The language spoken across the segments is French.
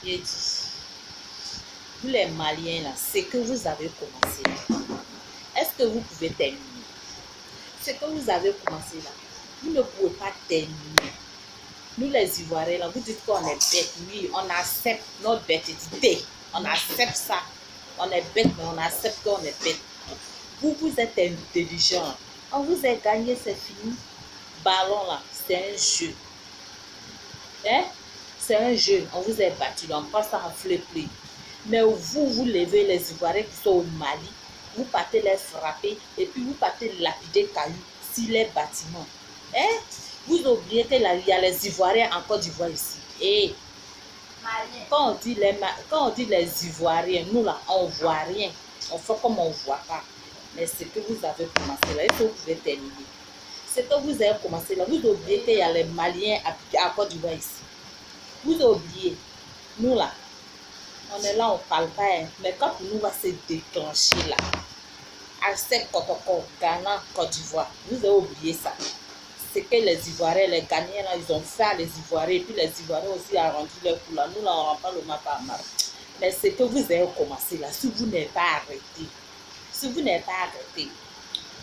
J'ai dit, vous les Maliens là, c'est que vous avez commencé là. Est-ce que vous pouvez terminer? Ce que vous avez commencé là, vous ne pouvez pas terminer. Nous les Ivoiriens là, vous dites qu'on est bête. Oui, on accepte notre bêtité. On accepte ça. On est bête, mais on accepte qu'on est bête. Vous, vous êtes intelligent. On vous a gagné, c'est fini. Ballon là, c'est un jeu. Hein? C'est un jeu. On vous a battu. On passe en flip-flip. Mais vous, vous levez les Ivoiriens qui sont au Mali. Vous partez les frapper et puis vous partez lapider cailloux sur les bâtiments. Hein? Vous oubliez qu'il y a les Ivoiriens en Côte d'Ivoire ici. Et quand on dit les Ivoiriens, nous là, on ne voit rien. On fait comme on ne voit pas. Mais ce que vous avez commencé là, est-ce que vous pouvez terminer? Ce que vous avez commencé là, vous oubliez qu'il y a les Maliens à Côte d'Ivoire ici. Vous oubliez. Nous là, on est là, on ne parle pas. Hein. Mais quand pour nous va se déclencher là, Alcep Kotoko, Ghana, Côte d'Ivoire, vous avez oublié ça. C'est que les Ivoiriens, les Ghanéens, là, ils ont fait à les Ivoiriens, et puis les Ivoiriens aussi ont rendu leur coup là. Nous, là, on ne rend pas le mapa à marre. Mais c'est que vous avez commencé là, si vous n'êtes pas arrêté,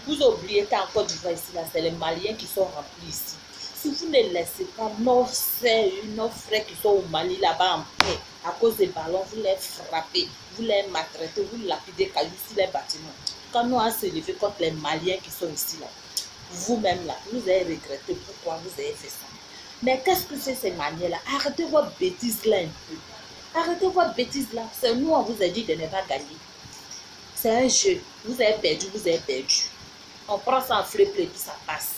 vous oubliez qu'en Côte d'Ivoire ici, là, c'est les Maliens qui sont remplis ici. Si vous ne laissez pas nos sœurs, nos frères qui sont au Mali là-bas en paix, à cause des ballons, vous les frappez, vous les maltraitez, vous lapidez cailloux sur les bâtiments. Quand nous on s'est levé contre les Maliens qui sont ici là, vous-même là, vous avez regretté pourquoi vous avez fait ça. Mais qu'est-ce que c'est ces manières-là? Arrêtez votre bêtise là un peu. Arrêtez votre bêtise là. C'est nous, on vous a dit de ne pas gagner. C'est un jeu. Vous avez perdu, vous avez perdu. On prend ça en flip et puis ça passe.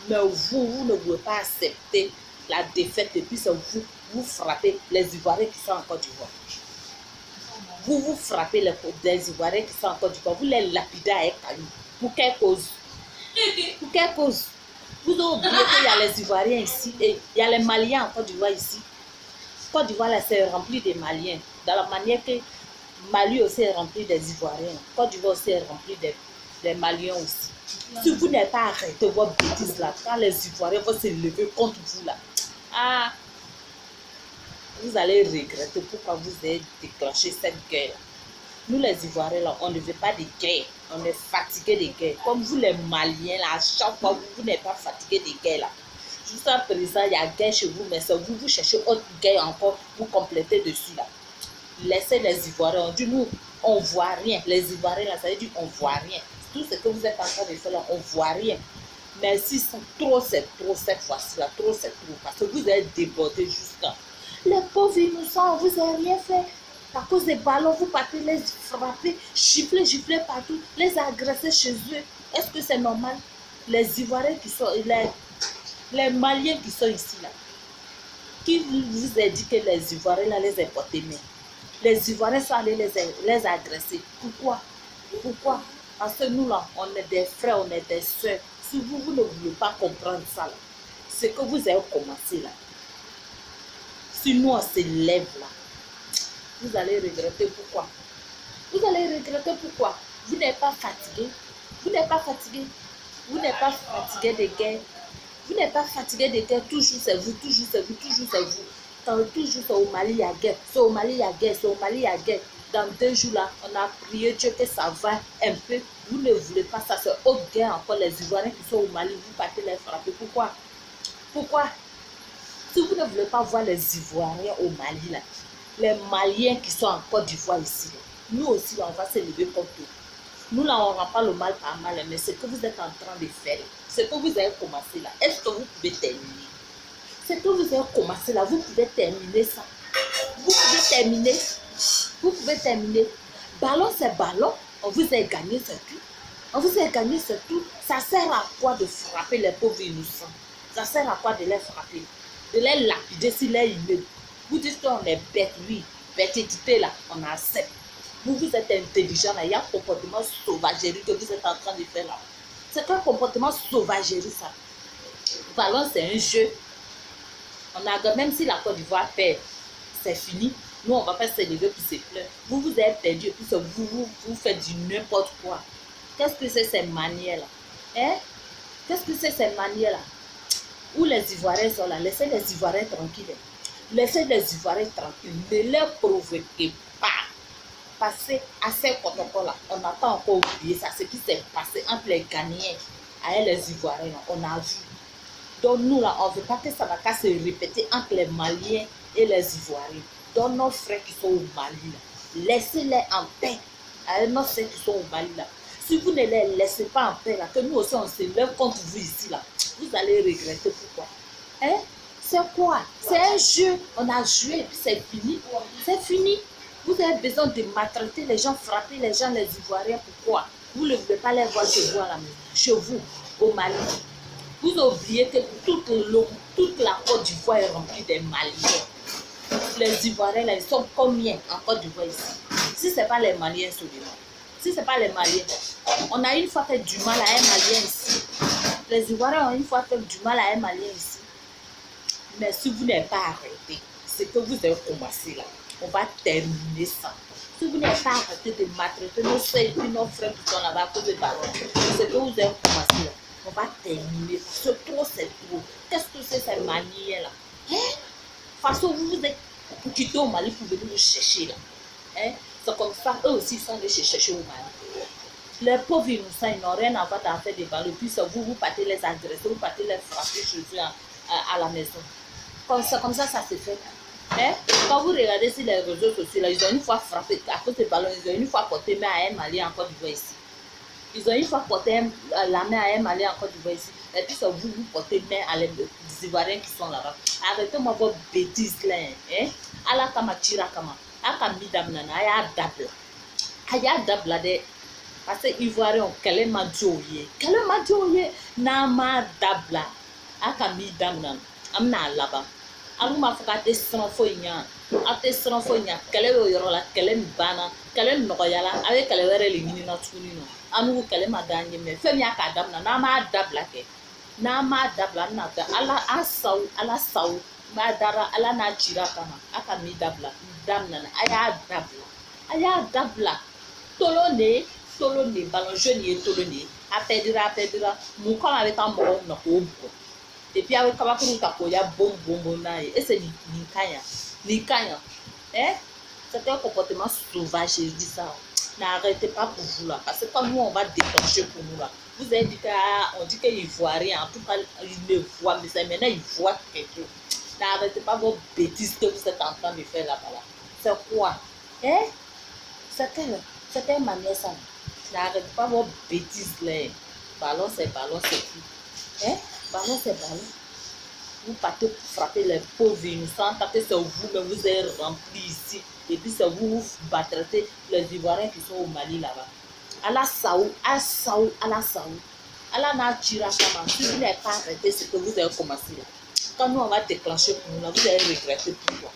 Mais vous ne pouvez pas accepter la défaite et puis c'est vous frappez les Ivoiriens qui sont en Côte d'Ivoire. Vous frappez les Ivoiriens qui sont en Côte d'Ivoire. Vous les lapidez avec cailloux. Pour quelle cause? Pour quelle cause? Vous avez oublié qu'il y a les Ivoiriens ici et il y a les Maliens en Côte d'Ivoire ici. Côte d'Ivoire, c'est rempli de Maliens. Dans la manière que Mali aussi est rempli des Ivoiriens. Côte d'Ivoire aussi est rempli des Maliens aussi. Si vous n'avez pas arrêté votre bêtise là, quand les Ivoiriens vont se lever contre vous là, vous allez regretter pourquoi vous avez déclenché cette guerre. Nous les Ivoiriens là, on ne veut pas de guerre. On est fatigué des guerres. Comme vous les Maliens là, à chaque fois vous n'êtes pas fatigué des guerres là. Jusqu'à présent, il y a guerre chez vous, mais c'est vous cherchez autre guerre encore pour compléter dessus là. Laissez les Ivoiriens. On dit nous, on ne voit rien. Les Ivoiriens là, ça veut dire on ne voit rien. Tout ce que vous êtes en train de faire là, on ne voit rien. Mais si c'est trop cette fois-ci là, trop c'est trop. Parce que vous avez débordé jusqu'à. Les pauvres innocents, vous n'avez rien fait. À cause des ballons, vous partez les frapper, gifler partout, les agresser chez eux. Est-ce que c'est normal? Les Ivoiriens qui sont, les Maliens qui sont ici là, qui vous a dit que les Ivoiriens là les importaient mais les Ivoiriens sont allés les agresser. Pourquoi? Pourquoi? Parce que nous là, on est des frères, on est des soeurs. Si vous ne voulez pas comprendre ça là, ce que vous avez commencé là, si nous on se lève là, vous allez regretter pourquoi. Vous allez regretter pourquoi. Vous n'êtes pas fatigué. Vous n'êtes pas fatigué. Vous n'êtes pas fatigué des guerres. Vous n'êtes pas fatigué des guerres. Toujours c'est vous, toujours c'est vous, toujours c'est vous. Quand toujours c'est au Mali, il y a guerre. C'est au Mali, il y a guerre. C'est au Mali, il y a guerre. Dans 2 jours là, on a prié Dieu que ça va un peu. Vous ne voulez pas ça. C'est autre guerre encore. Les Ivoiriens qui sont au Mali, vous partez les frapper. Pourquoi? Pourquoi? Si vous ne voulez pas voir les Ivoiriens au Mali là, les Maliens qui sont en Côte d'Ivoire ici, là, nous aussi on va se lever contre eux. Nous là on ne rend pas le mal par mal, mais ce que vous êtes en train de faire, ce que vous avez commencé là, est-ce que vous pouvez terminer? Ce que vous avez commencé là, vous pouvez terminer ça. Vous pouvez terminer. Vous pouvez terminer. Ballon c'est ballon, on vous a gagné c'est tout. On vous a gagné c'est tout. Ça sert à quoi de frapper les pauvres innocents? Ça sert à quoi de les frapper? De les lapider si les immeubles. Vous dites qu'on est bête, oui. Bêtité là, on accepte. Vous êtes intelligent là, il y a un comportement sauvagerie que vous êtes en train de faire là. C'est un comportement sauvagerie ça. Ballon c'est un jeu. On a, même si la Côte d'Ivoire perd, c'est fini. Nous on va pas se lever pour se plaindre. Vous avez perdu et puis vous faites du n'importe quoi. Qu'est-ce que c'est ces manières là? Hein? Qu'est-ce que c'est ces manières là? où les Ivoiriens sont là, laissez les Ivoiriens tranquilles. Laissez les Ivoiriens tranquilles. Ne les provoquez pas. Parce à ces protocoles-là, on n'a pas encore oublié ça, ce qui s'est passé entre les Ghanéens et les Ivoiriens, on a vu. Donc nous là, on ne veut pas que ça va qu'à se répéter entre les Maliens et les Ivoiriens. Donc nos frères qui sont au Mali là, laissez-les en paix. Nos frères qui sont au Mali là, si vous ne les laissez pas en paix là, que nous aussi on se lève contre vous ici là, vous allez regretter pourquoi. Hein? C'est quoi? C'est un jeu, on a joué et puis c'est fini. C'est fini. Vous avez besoin de maltraiter les gens, frapper les gens, les Ivoiriens, pourquoi? Vous ne voulez pas les voir chez vous à la maison, chez vous, au Mali. Vous oubliez que toute la Côte d'Ivoire est remplie des Maliens. Les Ivoiriens, là, ils sont combien en Côte d'Ivoire ici? Si ce n'est pas les Maliens seulement. Si ce n'est pas les Maliens. On a une fois fait du mal à un Malien ici. Les Ivoiriens ont une fois fait du mal à un Malien ici. Mais si vous n'avez pas arrêté, ce que vous avez commencé là, on va terminer ça. Si vous n'avez pas arrêté de maltraiter nos soeurs et nos frères qui sont là-bas à cause des ballons, ce que vous avez commencé là, on va terminer. C'est trop, c'est trop. Qu'est-ce que c'est ces manières là? Hein? De toute façon, vous êtes quittés au Mali pour venir nous chercher là. Hein? C'est comme ça, eux aussi sont allés chercher au Mali. Les pauvres innocents, ils n'ont rien à voir dans faire des ballons. Puis vous partez les agresser, vous partez les frapper chez eux à la maison. Comme ça se fait. Hein? Quand vous regardez sur les réseaux sociaux, là, ils ont une fois frappé à cause des ballons, ils ont une fois porté main à un Malien en Côte d'Ivoire ici. Ils ont une fois porté la main à un Malien en Côte d'Ivoire ici. Et puis vous portez main à les Ivoiriens qui sont là-bas. Arrêtez-moi vos bêtises là. Hein? Ala kama tira kama. Aka midam nana aya dabla. Aya dabla de. Parce que Ivoiriens ont quel madioye. Quel madioye. Nama dabla. Aka midam nana. Amna là-bas. Alu ma fo ka te sran fo nya a te sran fo nya kɛlɛ bɛ o yɔrɔ la kɛlɛ min banna kɛlɛ nɔgɔyala a bɛ kɛlɛ wɛrɛ de ɲini na tuguni nɔ an n'u kɛlɛ ma d'an ye mɛ fɛn min y'a k'a daminɛ n'an m'a dabila kɛ n'an m'a dabila an bɛna kɛ ala saw b'a dara ala n'a cira kama a ka min dabila daminɛ a y'a dabila tolon de ballon jaune ye tolon de ye a pɛdira mun kama a bɛ taa mɔgɔw nɔ k'o bugɔ. Et puis avec kabakuru ta koya bon na et c'est ni kanya hein, c'est un comportement sauvage, je dis ça. N'arrêtez pas pour vous là parce que quand nous on va déclencher pour nous là, vous avez dit qu'on dit qu'il Ivoirien, en tout cas il ne voit mais c'est maintenant il voit quelque chose. N'arrêtez pas vos bêtises que vous êtes en train de faire là-bas là. C'est quoi hein? C'est quelle manière ça? N'arrêtez pas vos bêtises là. Ballon c'est tout hein? Ballon c'est ballon. Vous partez pour frapper les pauvres innocents parce que c'est vous-même vous êtes remplis ici. Et puis c'est vous battrez les Ivoiriens qui sont au Mali là-bas. Allah Saou. Allah n'a tiré comment. Si vous n'avez pas arrêté ce que vous avez commencé là, quand nous on va déclencher pour nous là, vous allez regretter pourquoi.